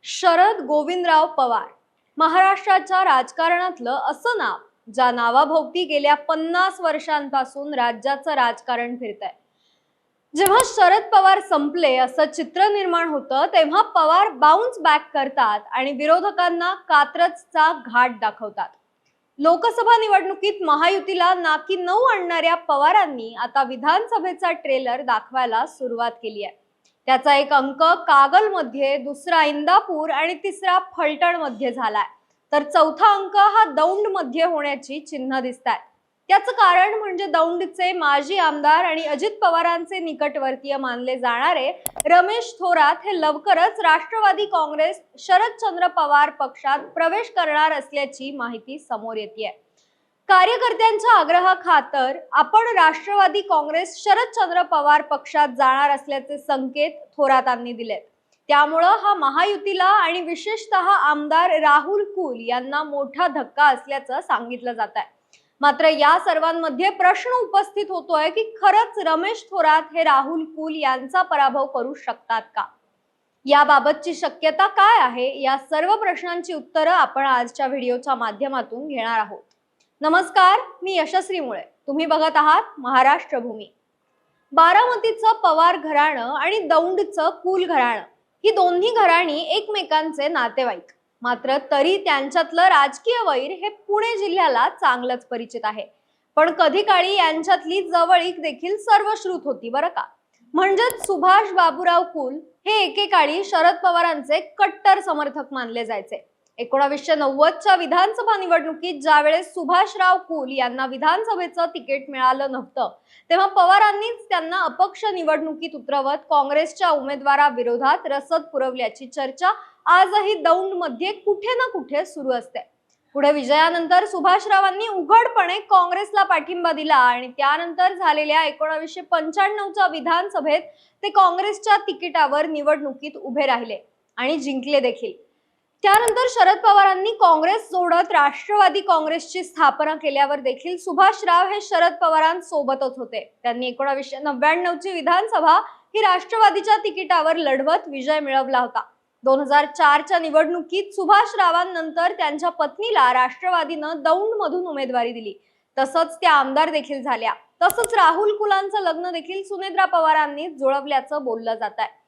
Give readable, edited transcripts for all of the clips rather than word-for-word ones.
शरद गोविंदराव पवार महाराष्ट्राच्या राजकारणातलं असं नाव ज्या नावाभोवती गेल्या 50 वर्षांपासून राज्याचं राजकारण फिरतंय। जेव्हा शरद पवार संपले असं चित्र निर्माण होतं तेव्हा पवार बाउन्स बॅक करतात आणि विरोधकांना कात्रजचा घाट दाखवतात। लोकसभा निवडणुकीत महायुतीला नाकी 9 आणणाऱ्या पवारांनी आता विधानसभेचा ट्रेलर दाखवायला सुरुवात केली आहे। त्याचा एक अंक कागलमध्ये, दुसरा इंदापूर आणि तिसरा फलटणमध्ये झालाय, तर चौथा अंक हा दौंडमध्ये होण्याची चिन्ह दिसतात। त्याचं कारण म्हणजे दौंडचे माजी आमदार आणि अजित पवारांचे निकटवर्तीय मानले जाणारे रमेश थोरात हे लवकरच राष्ट्रवादी काँग्रेस शरदचंद्र पवार पक्षात प्रवेश करणार असल्याची माहिती समोर येते। कार्यकर्त्यांच्या आग्रहाखातर आपण राष्ट्रवादी काँग्रेस शरदचंद्र पवार पक्षात जाणार असल्याचे संकेत थोरातांनी दिलेत। त्यामुळं हा महायुतीला आणि विशेषतः आमदार राहुल कुल यांना मोठा धक्का असल्याचं सांगितलं जात आहे। मात्र या सर्वांमध्ये प्रश्न उपस्थित होतोय की खरंच रमेश थोरात हे राहुल कुल यांचा पराभव करू शकतात का? याबाबतची शक्यता काय आहे? या सर्व प्रश्नांची उत्तरं आपण आजच्या व्हिडिओच्या माध्यमातून घेणार आहोत। नमस्कार, मी यशस्वी मुळे। तुम्ही बघत आहात महाराष्ट्र भूमी। बारामतीचं पवार घराणं आणि दौंडचं कुल घराणं ही दोन्ही घराणी एकमेकांचे नातेवाईक, मात्र तरी त्यांच्यातलं राजकीय वैर हे पुणे जिल्ह्याला चांगलंच परिचित आहे। पण कधी काळी यांच्यातली जवळीक देखील सर्वश्रुत होती बरं का। म्हणजेच सुभाष बाबूराव कुल हे एकेकाळी शरद पवारांचे कट्टर समर्थक मानले जायचे। 1990च्या विधानसभा निवडणुकीत ज्यावेळेस सुभाषराव कुल यांना विधानसभेचं तिकीट मिळालं नव्हतं तेव्हा पवारांनीच त्यांना अपक्ष निवडणुकीत उतरवत काँग्रेसच्या उमेदवाराविरोधात रसद पुरवल्याची चर्चा आजही दौंडमध्ये कुठे ना कुठे सुरू असते। पुढे विजयानंतर सुभाषरावांनी उघडपणे काँग्रेसला पाठिंबा दिला आणि त्यानंतर झालेल्या 1995च्या विधानसभेत ते काँग्रेसच्या तिकिटावर निवडणुकीत उभे राहिले आणि जिंकले देखील। त्यानंतर शरद पवारांनी काँग्रेस सोडत राष्ट्रवादी काँग्रेसची स्थापना केल्यावर देखील सुभाषराव हे शरद पवारांसोबतच होते। त्यांनी 1999ची विधानसभा ही राष्ट्रवादीच्या तिकिटावर लढवत विजय मिळवला होता। 2004च्या निवडणुकीत सुभाषरावांनंतर त्यांच्या पत्नीला राष्ट्रवादीनं दौंडमधून उमेदवारी दिली, तसंच त्या आमदार देखील झाल्या। तसंच राहुल कुलांचं लग्न देखील सुनेत्रा पवारांनी जुळवल्याचं बोललं जात आहे।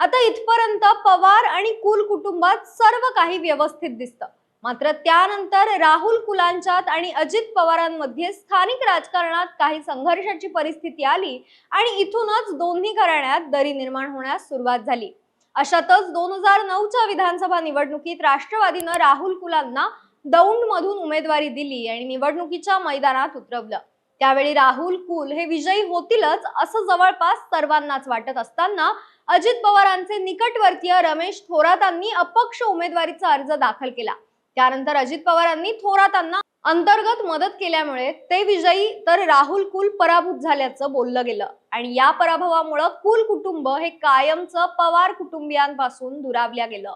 आता इथपर्यंत पवार आणि कुल कुटुंबात सर्व काही व्यवस्थित दिसतं, मात्र त्यानंतर राहुल कुलांच्यात आणि अजित पवारांमध्ये स्थानिक राजकारणात काही संघर्षाची परिस्थिती आली आणि इथूनच दोन्ही घराण्यात दरी निर्माण होण्यास सुरुवात झाली। अशातच 2009च्या विधानसभा निवडणुकीत राष्ट्रवादीनं राहुल कुलांना दौंडमधून उमेदवारी दिली आणि निवडणुकीच्या मैदानात उतरवलं। त्यावेळी राहुल कुल हे विजयी होतीलच असं जवळपास सर्वांनाच वाटत असताना अजित पवारांचे निकटवर्तीय रमेश थोरातांनी अपक्ष उमेदवारीचा अर्ज दाखल केला। त्यानंतर अजित पवारांनी थोरातांना अंतर्गत मदत केल्यामुळे ते विजयी तर राहुल कुल पराभूत झाल्याचं बोललं गेलं आणि या पराभवामुळे कुल कुटुंब हे कायमचं पवार कुटुंबियांपासून दुरावल्या गेलं।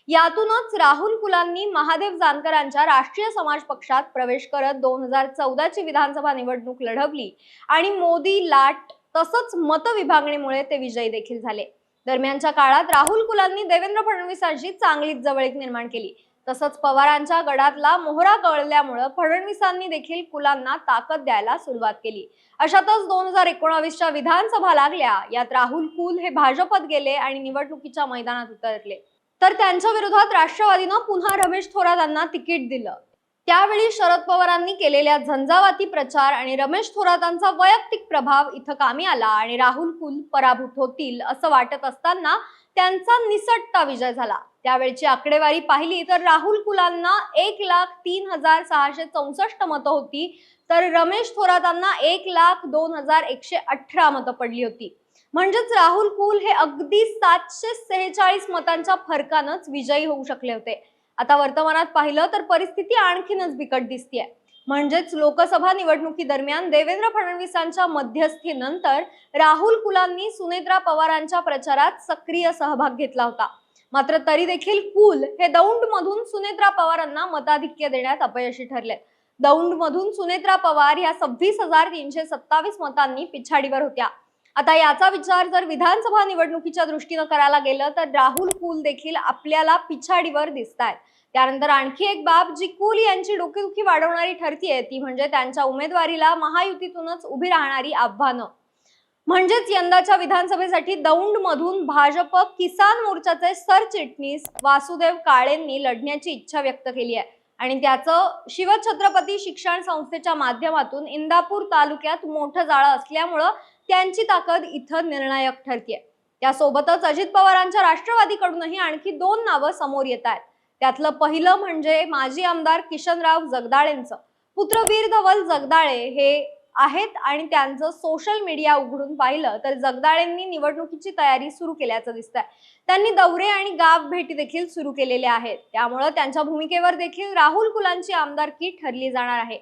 यातूनच राहुल कुलांनी महादेव जानकरांच्या राष्ट्रीय समाज पक्षात प्रवेश करत 2014ची विधानसभा निवडणूक लढवली आणि मोदी लाट तसंच मतविभागणीमुळे ते विजयी देखील झाले। दरम्यानच्या काळात राहुल कुलांनी देवेंद्र फडणवीसांशी चांगलीच जवळीक निर्माण केली। तसंच पवारांच्या गडातला मोहरा कळल्यामुळे फडणवीसांनी देखील कुलांना ताकद द्यायला सुरुवात केली। अशातच 2019च्या विधानसभा लागल्या, यात राहुल कुल हे भाजपत गेले आणि निवडणुकीच्या मैदानात उतरले, तर त्यांच्या विरोधात राष्ट्रवादीनं पुन्हा रमेश थोरातांना तिकीट दिलं। त्यावेळी शरद पवारांनी केलेल्या झंझावाती प्रचार आणि रमेश थोरातांचा वैयक्तिक प्रभाव इथं कामी आला आणि राहुल कुल पराभूत होतील असं वाटत असताना त्यांचा निसटता विजय झाला। त्यावेळची आकडेवारी पाहिली तर राहुल कुलांना 1,03,664 मतं होती, तर रमेश थोरातांना 1,02,118 मतं पडली होती। म्हणजेच राहुल कुल हे अगदी 746 मतांच्या फरकानंच विजयी होऊ शकले होते। आता वर्तमानात पाहिलं तर परिस्थिती आणखीनच बिकट दिसतेय। म्हणजेच लोकसभा निवडणुकीदरम्यान देवेंद्र फडणवीसांच्या मध्यस्थीनंतर राहुल कुलांनी सुनेत्रा पवारांच्या प्रचारात सक्रिय सहभाग घेतला होता, मात्र तरी देखील कुल हे दौंडमधून सुनेत्रा पवारांना मताधिक्य देण्यात अपयशी ठरले। दौंडमधून सुनेत्रा पवार ह्या 26,327 मतांनी पिछाडीवर होत्या। आता याचा विचार जर विधानसभा निवडणुकीच्या दृष्टीनं करायला गेलं तर राहुल कुल देखील आपल्याला पिछाडीवर दिसतायत. त्यानंतर आणखी एक बाब जी कुल यांची डोकेदुखी वाढवणारी ठरतीये ती म्हणजे त्यांच्या उमेदवारीला महायुतीतूनच उभी राहणारी आव्हानं. म्हणजेच यंदाच्या विधानसभेसाठी दौंडमधून भाजप किसान मोर्चाचे सरचिटणीस वासुदेव काळेंनी लढण्याची इच्छा व्यक्त केली आहे आणि त्याचं शिवछत्रपती शिक्षण संस्थेच्या माध्यमातून इंदापूर तालुक्यात मोठं जाळं असल्यामुळं त्यांची ताकद इथं निर्णायक ठरतीये. त्यासोबतच अजित पवारांच्या राष्ट्रवादीकडूनही आणखी 2 नावं समोर येत आहेत. त्यातलं पहिलं म्हणजे माजी आमदार किशनराव जगदाळेंचं पुत्र वीर धवल जगदाळे हे आहेत आणि त्यांचं सोशल मीडिया उघडून पाहिलं तर जगदाळेंनी निवडणुकीची तयारी सुरू केल्याचं दिसतंय. त्यांनी दौरे आणि गाव भेटी देखील सुरू केलेल्या आहेत. त्यामुळे त्यांच्या भूमिकेवर देखील राहुल कुलांची आमदारकी ठरली जाणार आहे.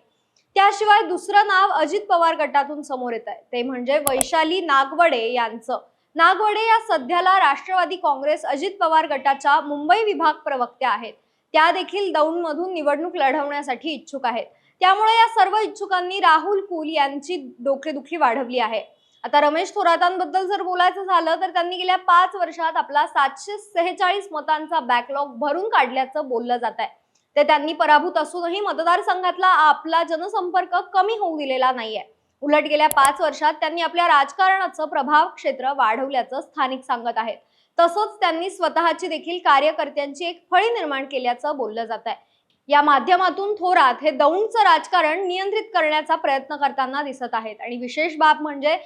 त्याशिवाय दुसरं नाव अजित पवार गटातून समोर येत आहे ते म्हणजे वैशाली नागवडे यांचं. नागवडे या सध्याला राष्ट्रवादी काँग्रेस अजित पवार गटाच्या मुंबई विभाग प्रवक्त्या आहेत. त्या देखील दौंडमधून निवडणूक लढवण्यासाठी इच्छुक आहेत. त्यामुळे या सर्व इच्छुकांनी राहुल कुल यांची डोकेदुखी वाढवली आहे. आता रमेश थोरातांबद्दल जर बोलायचं झालं तर त्यांनी गेल्या 5 वर्षात आपला 746 मतांचा बॅकलॉग भरून काढल्याचं बोललं जात आहे. ते त्यांनी पराभूत असूनही मतदारसंघातला आपला जनसंपर्क कमी होऊ दिलेला नाहीये. उलट गेल्या 5 वर्षात त्यांनी आपल्या राजकारणाचं प्रभाव क्षेत्र वाढवल्याचं स्थानिक सांगत आहेत. तसंच त्यांनी स्वतःची देखील कार्यकर्त्यांची एक फळी निर्माण केल्याचं बोललं जात आहे. या माध्यमातून थोरात हे दौंडचं राजकारण नियंत्रित करण्याचा प्रयत्न करताना दिसत आहेत आणि विशेष बाब म्हणजे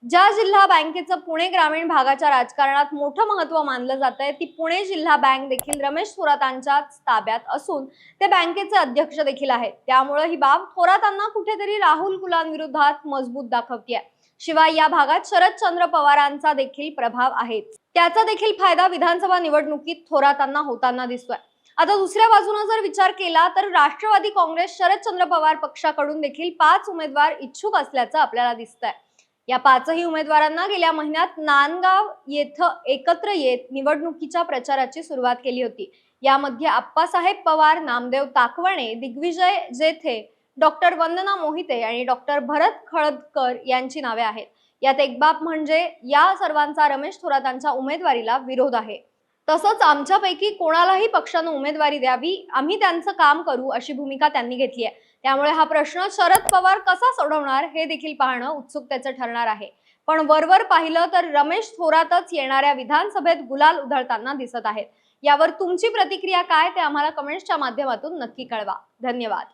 ज्या जिल्हा बँकेचं पुणे ग्रामीण भागाच्या राजकारणात मोठं महत्त्व मानलं जातंय ती पुणे जिल्हा बँक देखील रमेश थोरातांच्या ताब्यात असून ते बँकेचे अध्यक्ष देखील आहेत. त्यामुळे ही बाब थोरातांना कुठेतरी राहुल कुलांविरोधात मजबूत दाखवतीये. शिवाय या भागात शरदचंद्र पवारांचा देखील प्रभाव आहे. त्याचा देखील फायदा विधानसभा निवडणुकीत थोरातांना होताना दिसतोय. आता दुसऱ्या बाजूने जर विचार केला तर राष्ट्रवादी काँग्रेस शरदचंद्र पवार पक्षाकडून देखील 5 उमेदवार इच्छुक असल्याचं आपल्याला दिसतंय. या 5ही उमेदवारांना गेल्या महिन्यात नांदगाव येथे एकत्र येत निवडणुकीच्या प्रचाराची सुरुवात केली होती. यामध्ये आप्पासाहेब पवार, नामदेव ताकवणे, दिग्विजय जेथे, डॉक्टर वंदना मोहिते आणि डॉक्टर भरत खळदकर यांची नावे आहेत. यात एक बाब म्हणजे या सर्वांचा रमेश थोरातांच्या उमेदवारीला विरोध आहे. तसंच आमच्यापैकी कोणालाही पक्षानं उमेदवारी द्यावी, आम्ही त्यांचं काम करू अशी भूमिका त्यांनी घेतली आहे. त्यामुळे हा प्रश्न शरद पवार कसा सोडवणार हे देखील पाहणं उत्सुकतेचं ठरणार आहे. पण वरवर पाहिलं तर रमेश थोरातच येणाऱ्या विधानसभेत गुलाल उधळताना दिसत आहेत. यावर तुमची प्रतिक्रिया काय ते आम्हाला कमेंट्सच्या माध्यमातून नक्की कळवा. धन्यवाद.